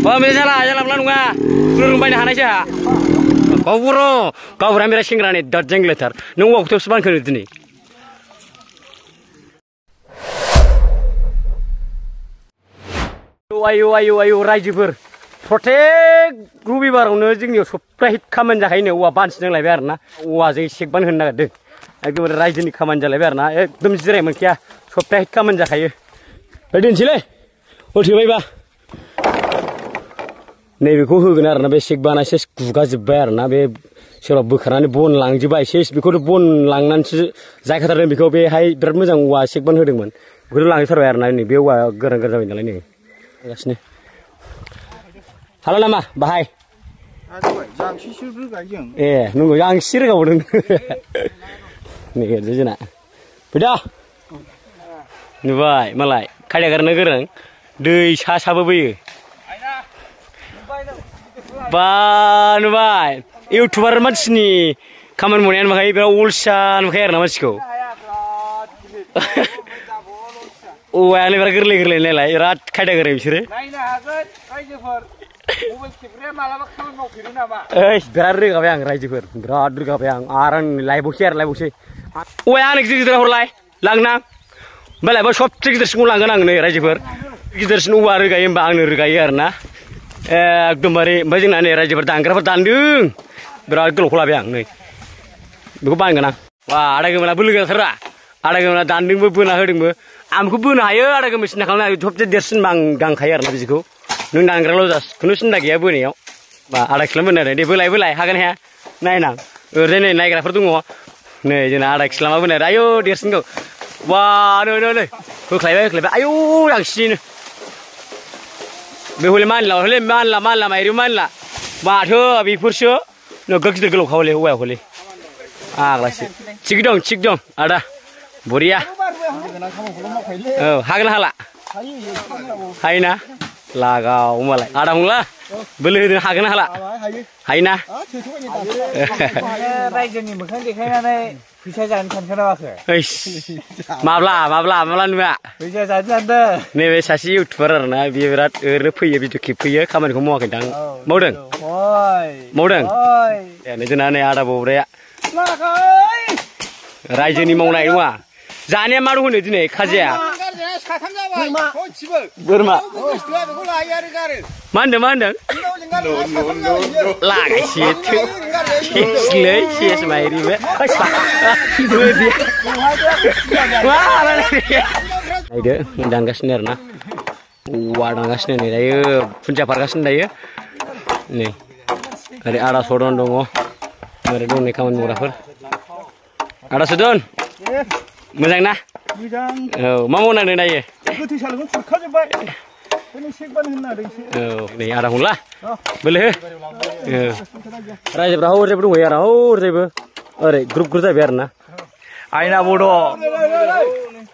Wah, misalnya jalan pelan nggak, turun banyak anak sih. Kau berani racing rani, dot jengletar. Nunggu waktu sepan ke ini. Ayo, Rajiber. Protect Ruby baru nujing yo, supaya kaman jaga ini, wah ban sedang lebar na, wah jadi sekban hendak deh. Aku Raji ni kaman jaga lebar na, demi jirai mungkin ya, supaya kaman jaga yo. Berdin sile, oh tiba tiba. Nih beku hujan na, be sekban aja gugas ber na, be siapa bukaran bon lang jiba aja, beku bon lang nanti jaga terus beku be hai bermujang wah sekban hudeng man, beku lang terus na ini, be wah gerang jalan ini. Gasnya. Halo nama, bahai. Yang sisir bergajeng. Nunggu yang sisir kau udah. Nih kerja nak. Beda. Nih bahai, malai. Kaya karena gerang, deh sah bayi. Nih bahai. YouTuber macam ni, kaman monian bahai berapa ulsan bahai nama sih. Wah, ini bergerle nilai. Rat kaya gerang sih. Berada kau yang Rajiber, berada kau yang aran live share. Wah, anak kita horlai, langna, bela bos shop kita semua langgan nih Rajiber. Kita semua orang kaya bang nih kaya na, kemarin macam mana Rajiber tanggung, berada kalau yang nih, buku bang na. Wah, ada kemana bulu kita serah, ada kemana tanding pun herding amku pun ayo ada kemana sih nak kalau shop jadi dersen bang gang kaya na bisiko. Nung nang kerja los, kunusin lagi ya bu nih, bah ada kilometer deh, belai, hagan ya, naik nang, urusnya naik kereta tunggu, nih jadi ada kilometer, ayo dia singgung, wah, nih, kau kelihatan, ayo yang sini, behulih mana lah, mairu mana lah, bahu, bipursu, no gak kita gelok kau leh, kelas, cik dong, ada, buria, hagan hala, hai na. Lagau malai, ada mula, beli dengan hagan hala, hai na. Raja ni bukan dikaya ni, bisa jalan kan kenapa ke? Mabla nua. Bisa jalan dah. Ni besasi YouTuber na, biar berat, punya video klip punya, kamu mau kendang, mau deng? Ya, ni jenah ni ada beberapa. Raja ni mau naik nua, jangan malu ni jenah kerja. Burma. Mandang. Laga situ. Sih semairi be. Wah, mana dia? Ayo, danggas ner na. Wah, danggas ner ni. Ayo, puncak parkas ner ayo. Nih, dari arah sodon dongo. Dari dong ni kawan murah per. Arah sodon. Mujang na. Oh, mau nang ni ayo. Nih ada hula, boleh? Raja berapa orang berdua ya? Orang grup saya biar na. Aina bodoh.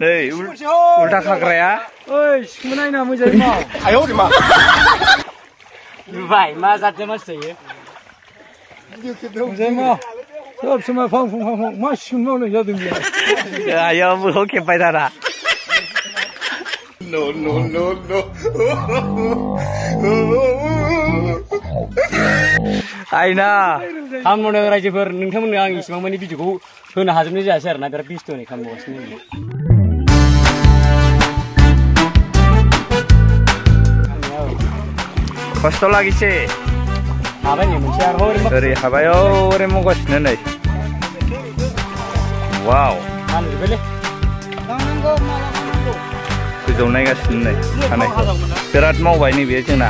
Nih, udah kakak ya? Oi, mana ina mau jadi mau? Ayo di mana? Baik, mas aja mas saya. Jadi mau. Sebab semua fang, masih mau ni jadi ni. Ayo, boleh ke pada. No. Aina, kamu nak raja ber, nengkamu nangis, mama ni biju ku, kena hazam ni jasar, na biar bistu ni kamu bos ni. Kosto lagi sih. Apa ni mencari orang? Dari habayo orang mau kos nenai. Wow. Anu boleh? Sejauh naik gas nenai, aneh. Berat mau bayi ni biasa na.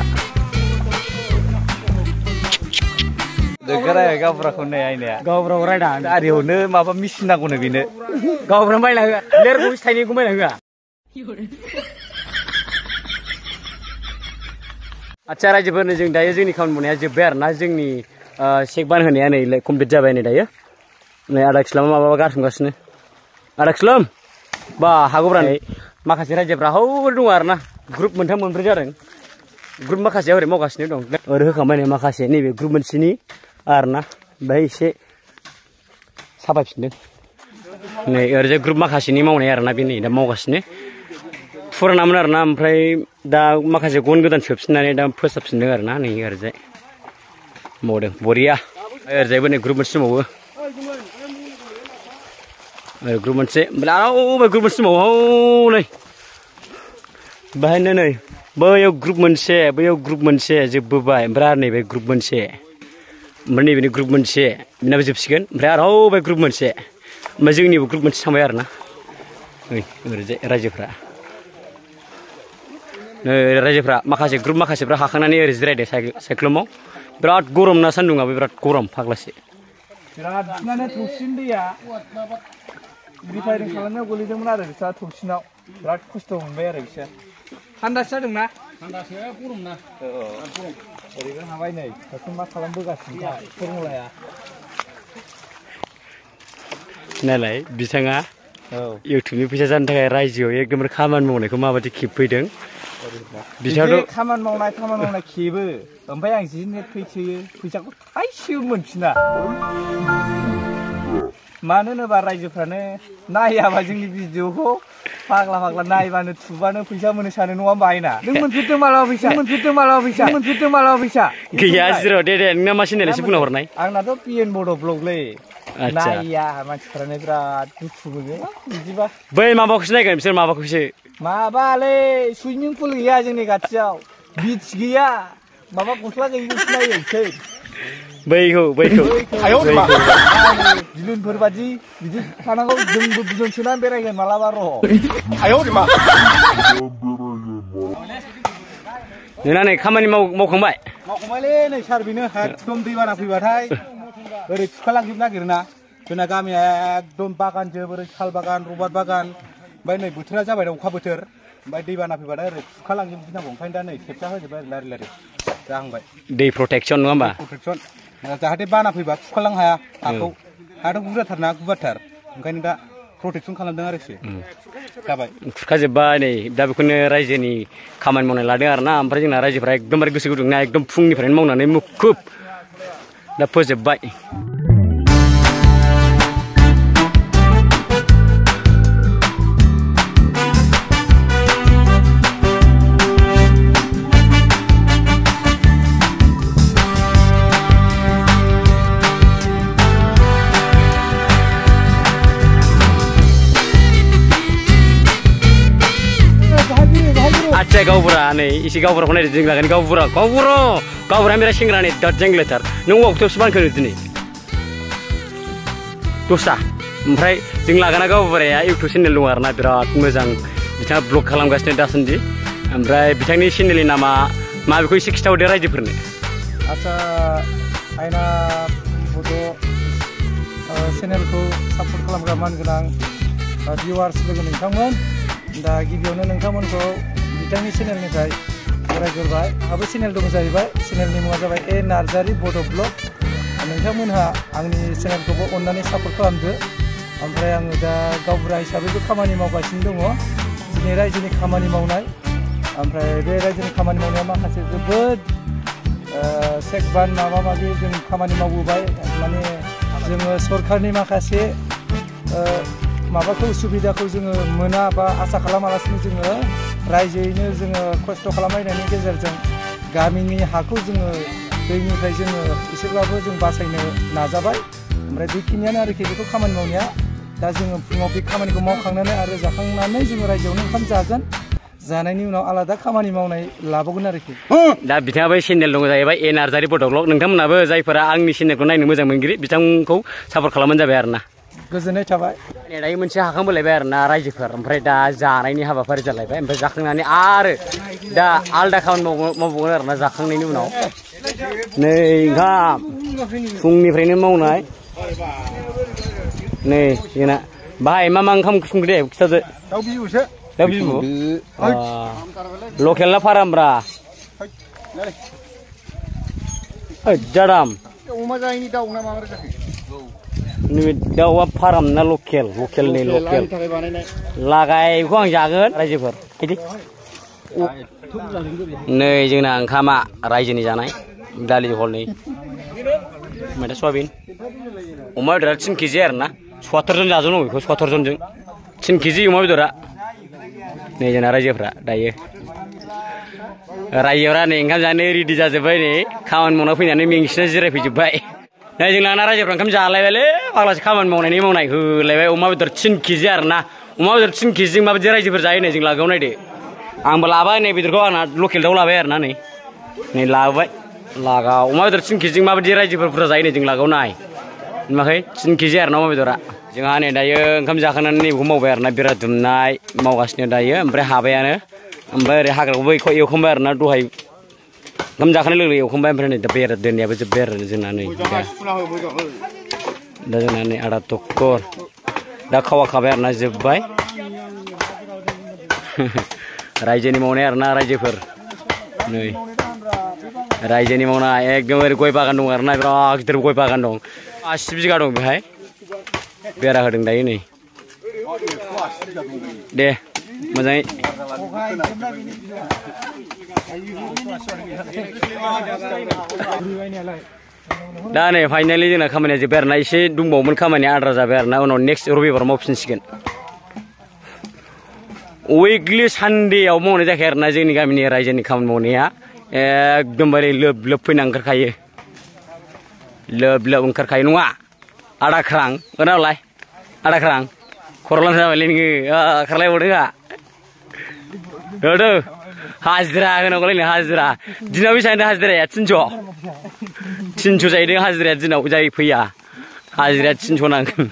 Dekara ya kau pernah kena ini ya. Kau pernah orang dah? Ada orang apa mesin aku nak bina. Kau pernah main lah? Ler kuis tadi aku main lah. Acara je berni jeng daya jeng ni kawan punya je ber na jeng ni sekban hanya ni le komplit jabai ni daya. Ni ada Islam apa bagar sungguh ni. Ada Islam. Bah aku pernah ni. Makasih raja perahu luar na. Grup mentang berjarang. Grup makasih orang mau kasih ni dong. Orang kaman ni makasih ni grup sini. Arna, baik se. Siapa sini? Ni orang grup makasih ni mau ni arna bini. Dah mau kasih ni. फुरानामोन आरोना ओमफ्राय दा माखासे गन गोदान सोफिननानै दा फोसाबफिनदों आरोना नै ओरैजाय मावदों बरिया ओरैजायबो नै ग्रुप मोनसे दंबावो ग्रुप मोनसे ओमफ्राय आरो ग्रुप मोनसे दंबावो हौनै बाहायनो नै बैयाव ग्रुप मोनसे जोबबोबाय ओमफ्राय आरो नैबे ग्रुप मोनसे ओमफ्राय नैबेनि ग्रुप मोनसे बेनाबो जोबसिगोन ओमफ्राय आरो बे ग्रुप मोनसे ओमफ्राय जोंनिबो ग्रुप मोनसे थांबाय आरोना नै ओरैजाय रायजोफ्रा नै रायजोफ्रा माखासेफ्रा हाखांनानै ओरै जिरायदों सायख्लुमाव बिराद गरम ना सान्दुंआबो बिराद गरम फाग्लासो बिराद बिदिनो थौसिन दैया रिफाइरिं खालामनायाव गोलैदोंमोन आरो बिस्रा थौसिनाव बिराद खस्थ' मोनबाय आरो बिसोर थान्दासो जादोंना थान्दासो गरम ना ओरैबो हाबाय नै दाथ' मा खालामबोगासिनो फरमुलाया नालाय बिथाङा इउटुबनि फैसा जानो थाखाय रायजोआव एकदमबारे खामानि मावनायखौ माबायदि खेबफैदों बिथाङाथ' खामानि मावनाय खेबो ओमफ्राय आं जि नेट फैसोयो फैसाखौ थाइसेबो मोनफिना मानो होनोबा रायजोफ्रानो नायाबा जोंनि भिडिअखौ फाग्ला नायबानो थुबानो फैसा मोनो सानो नङा होमबा आइना नों मोनफेरदों मालाबा फैसा गैया जिर' दे नोंना मा चेनेल एसे बुंना हरनाय आंनाथ' पिएन बड' ब्लगलै नाया मानसिफ्रानो बिराद दुखु मोनो बिदिबा बै माबाखौसो नायगोन बिसोर माबाखौसो माबालै सुइमिं पुल गैया जोंनि खाथियाव बिच गैया माबा गस्ला गैयिखौसो नायो बिसोर बैखौ बिलुनफोर बादि बिदि थानांगौ जोंबो बिलुन सोनानै बेरायगोन मालाबा र' नोंना नै खामानि मावखांबायलै नै सार बेनो एकदम दैबाना फैबाथाय ओरै खुखालांजोबनो नागिरोना जोंना गामिया एकदम बागानजोब ओरै साल बागान रबार बागान ओमफ्राय नै बोथोरा जाबाय अखा बोथोर ओमफ्राय दैबाना फैबाथाय ओरै खुखालांजोबनांगौ ओंखायनो दा नै खेबजा होजोबबाय लारि जाहांबाय दै प्रटेक्सन नङा होमबा जाहाथे बाना फैबा खुखालांनो हाया हायाथ' गुवारथार ओंखायनो दा प्रटेक्सन खालामदों आरोखि जाबाय खुरखाजोब्बाय नै दा बेखौनो रायजोनि खामानि मावनाय लादों आरोना ओमफ्राय जोंना रायजोफ्रा एकदमबारे गोसो गुदुंना एकदम फुंनिफ्रायनो मावनानै मुखुब दा फोजोबबाय आच्छा गावबुरा नै एसे गावबुराखौ नायदो जों लागोन गावबुरा बिराद सेंग्रा नै दाद जेंग्लायथार नों अक्ट'आवसो बानखोनो दिनै दस्रा ओमफ्राय जों लागोना गावबुराया इउटुब चेनेल दं आरोना बिराद मोजां बिथाङा ब्लग खालामगासिनो दासान्दि ओमफ्राय बिथांनि चेनेलनि नामा मा बेखौ एसे खिथाहरदो रायजोफोरनो आच्छा आइना बड' चेनेलखौ सापर्ट खालामग्रा मानगोनां भिउवार्स लोगो नोंथांमोन दा गिबियावनो नोंथांमोनखौ बिथांनि चेनेलनिफ्राय बरायग्रोबाय आबो चेनेल दं जाहैबाय चेनेलनि मुङा जाबाय ए नार्जारि बड' ब्लग नोंथांमोनहा आंनि चेनेलखौबो अननानै सापर्ट खालामदो ओमफ्राय आङो दा गावबुरा हिसाबैबो खामानि मावगासिनो दङ दिनै रायजोनि खामानि मावनाय ओमफ्राय बे रायजोनि खामानि मावनाया माखासे जोबोद चेक बान माबा माबि जों खामानि मावबोबाय माने जोङो सरकारनि माखासे माबाखौ सुबिदाखौ जोङो मोना बा आसा खालामालासिनो जोङो रायजोयैनो जोङो खस्थ' खालामलायनायनि गेजेरजों गामिनि हाखौ जोङो दैनिफ्राय जोङो एसेब्लाबो जों बासायनो नाजाबाय ओमफ्राय बेखिनियानो आरोखि बेखौ खामानि मावनाया दा जोङो फुङाव बे खामानिखौ मावखांनानै आरो जाखांनानै जोङो रायजोआवनो ओंखाम जागोन जानायनि उनाव आलादा खामानि मावनाय लाबावगोन आरोखि दा बिथाङाबो चेनेल दङ जाहैबाय ए नार्जारि बड' ब्लग नोंथांमोनाबो जायफोरा आंनि चेनेलखौ नायनो मोजां मोनगिरि बिथांखौ सापर्ट खालामबानो जाबाय आरोना गोजोननाय थाबाय दायो मोनसे हाखांबोलायबाय आरोना रायजोफोर ओमफ्राय दा जानायनि हाबाफारि जालायबाय ओमफ्राय जाखांनानै आरो दा आलदा खामानि मावबावगोन आरोना जाखांनायनि उनाव नै ओंखाम फुंनिफ्रायनो मावनाय नै जोंना बाहाय मा ओंखाम संखो दे खिथादो दाउ बिबुसो दाउ बिबु लकेल ना फारामब्रा जादाम अमा जायैनि दाउ ना माबा जाखो नैबे दाउआ फाराम ना लकेलनि लकेल लागायखौ आं जागोन रायजोफोर बिदि नै जोंना ओंखामा रायजोनि जानाय दालि जहलनै मैथा सयाबिन अमा बेदरा 3 केजि आरोना 70 जन जाजोबनांगौ बेखौ 70 जनजों 3 केजि अमा बेदरा नै जोंना रायजोफ्रा दायो रायजोफ्रा नै ओंखाम जानो रेडि जाजोब्बाय नै खामानि मावना फैनानै मेंसिना जिरायफैजोब्बाय नै जोंना रायजोफ्रा ओंखाम जालायबायलै फाग्लासो खामानि मावनायनि मावनाय होलायबाय अमा बेदर 3 केजि आरोना अमा बेदर 3 केजिजों माबायदि रायजोफोर जायो नै जों लागोआव नायदो आंबो लाबाय नै बेदरखौ आंना लकेल दाउ लाबाय आरोना नै लाबोबाय लागाव अमा बेदर 3 केजिजों माबायदि रायजोफोर बुरजा जायो नै जों लागोआव नाय नुवाखै 3 केजि आरोना अमा बेदरा जोंहा नै दायो ओंखाम जाखांनानै नैबेखौ मावबाय आरोना बेरा दुमनाय मावगासिनो दायो ओमफ्राय हाबायानो ओमफ्राय ओरै हाग्राखौबो एवखांबाय आरोना दहाय ओंखाम जाखांनाय लोगो लोगो एवखांबाय ओमफ्राय नै दा बेरा दोननायाबो जोब्बाय आरो जोंना नै दा जोंना नै आदा तक्कर दा खावा खाबाय आरोना जोब्बाय रायजोनि मावनाय आरोना रायजोफोर नै रायजोनि मावनाय एकदमबारे गय बागान दं आरोना बिराद गिदिर गय बागान दं 80 बिगा दं बेहाय बेरा होदों दायो नै दे मोजाङै दा नै फाइनालि जोंना खामानिया जोब्बाय आरोना एसे दंबावोमोन खामानिया आद्रा जाबाय आरोना उनाव नेक्स्ट रबिबाराव मावफिनसिगोन उइकलि सानडेआव मावनाय जाखायो आरोना जोंनि गामिनि रायजोनि खामानि मावनाया एकदमबारे लोब लोब फैना ओंखारखायो लोब लोब ओंखारखायो नङा आदा ख्रां ओनावलाय आदा ख्रां खर'लान जाबायलै नोङो खारलायबावदों दोदो हाजिरा होनांगौलायनो हाजिरा दिनाव बेसेबां हाजिराया 300 जाहैदों हाजिराया दिनाव जाय फैया हाजिराया 300 नांगोन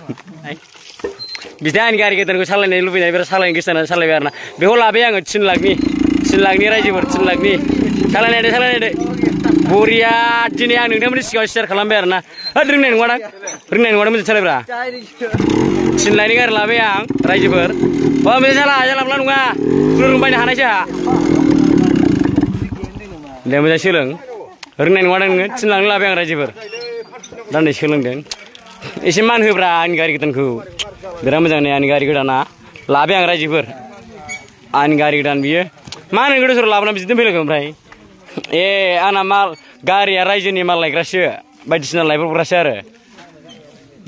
बिदा आंनि गारि गोदानखौ सालायनो लुबैनाय बिराद सालायनो गोसो जानानै सालायबाय आरोना बेखौ लाबाय आङो 3 लाखनि रायजोफोर 3 लाखनि सालायनायदो बरिया दिनै आं नोंथांमोननि सिगाङाव शेयार खालामबाय आरोना रोंनाय नङा मोजां सालायब्रा 3 लाखनि गारि लाबाय आं रायजोफोर मोजां जाला नङा खुनु बायनो हानायसो दे मोजां सोलों रोंनाय नङा नोङो 3 लाखनि लाबाय आं रायजोफोर दा नै सोलोंदों एसे मान होब्रा आंनि गारि गोदानखौ बिराद मोजां नै आंनि गारि गोदाना लाबाय आं रायजोफोर आंनि गारि गोदान बियो मा होनो गोदाव सोराव लाबोना बिदिनो फैलायगोन ओमफ्राय आंना माल गारिया रायजोनि माल लायग्रासो बायदिसिना लायब्रबग्रासो आरो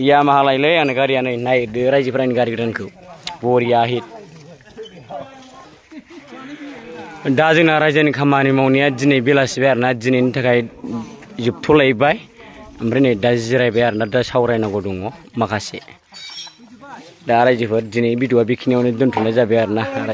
यामाहा लायलै आंना गारिया नै नायदो रायजोफोर आंनि गारि गोदानखौ बरिया हिट दा जोंना रायजोनि खामानि मावनाया दिनै बेलासिबाय आरोना दिनैनि थाखाय जोबथ'लायबाय ओमफ्राय नै दा जिरायबाय आरोना दा सावरायनांगौ दङ माखासे दा रायजोफोर दिनै भिडिअ'आ बेखिनियावनो दोनथ'नाय जाबाय आरोना